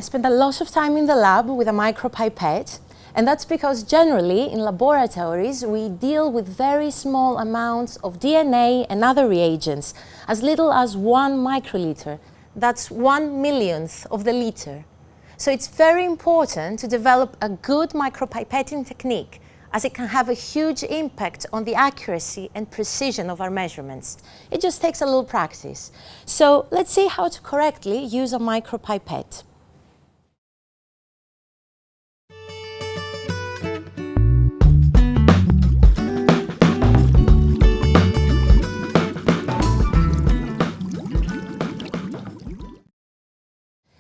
I spend a lot of time in the lab with a micropipette, and that's because generally in laboratories we deal with very small amounts of DNA and other reagents, as little as 1 microliter. That's 1 millionth of the liter. So it's very important to develop a good micropipetting technique, as it can have a huge impact on the accuracy and precision of our measurements. It just takes a little practice. So let's see how to correctly use a micropipette.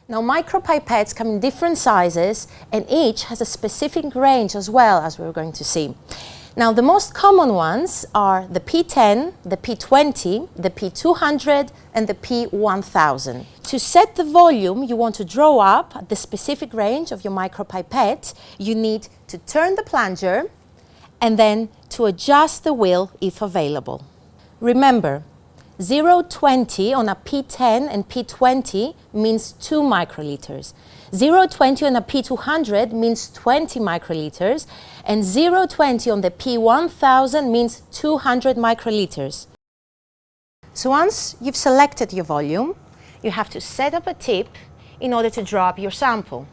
Now, micropipettes come in different sizes, and each has a specific range as well, as we're going to see. Now, the most common ones are the P10, the P20, the P200, and the P1000. To set the volume you want to draw up at the specific range of your micropipette, you need to turn the plunger and then to adjust the wheel if available. Remember, 0.20 on a P10 and P20 means 2 microliters. 0.20 on a P200 means 20 microliters, and 0.20 on the P1000 means 200 microliters. So once you've selected your volume, you have to set up a tip in order to draw up your sample.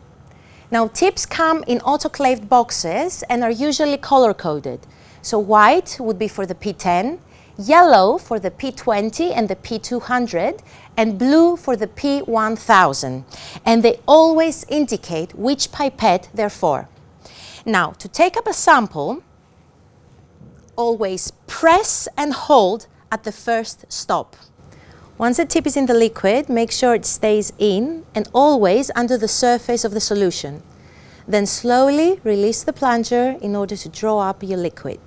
Now, tips come in autoclaved boxes and are usually color-coded. So white would be for the P10, yellow for the P20 and the P200, and blue for the P1000. And they always indicate which pipette they're for. Now, to take up a sample, always press and hold at the first stop. Once the tip is in the liquid, make sure it stays in and always under the surface of the solution. Then slowly release the plunger in order to draw up your liquid.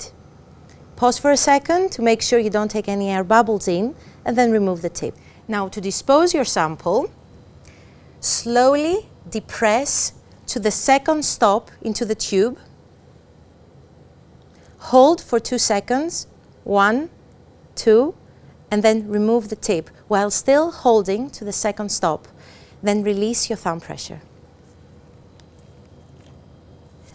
Pause for a second to make sure you don't take any air bubbles in, and then remove the tip. Now, to dispose your sample, slowly depress to the second stop into the tube. Hold for 2 seconds, 1, 2, and then remove the tip while still holding to the second stop. Then release your thumb pressure.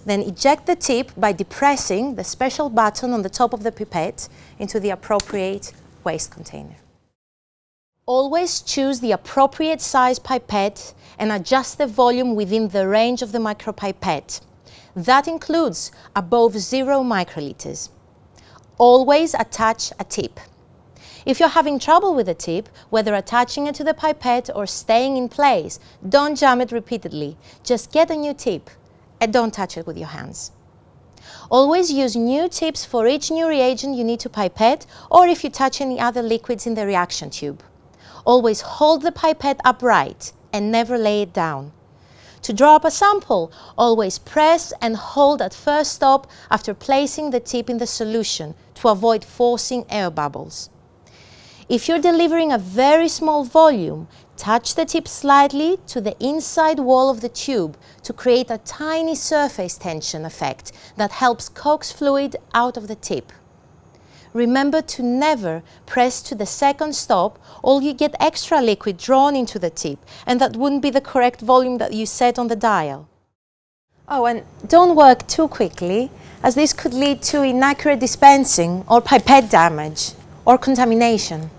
Then eject the tip by depressing the special button on the top of the pipette into the appropriate waste container. Always choose the appropriate size pipette and adjust the volume within the range of the micropipette. That includes above 0 microliters. Always attach a tip. If you're having trouble with the tip, whether attaching it to the pipette or staying in place, don't jam it repeatedly. Just get a new tip. And don't touch it with your hands. Always use new tips for each new reagent you need to pipette, or if you touch any other liquids in the reaction tube. Always hold the pipette upright and never lay it down. To draw up a sample, always press and hold at first stop after placing the tip in the solution to avoid forcing air bubbles. If you're delivering a very small volume, touch the tip slightly to the inside wall of the tube to create a tiny surface tension effect that helps coax fluid out of the tip. Remember to never press to the second stop, or you get extra liquid drawn into the tip, and that wouldn't be the correct volume that you set on the dial. Oh, and don't work too quickly, as this could lead to inaccurate dispensing or pipette damage or contamination.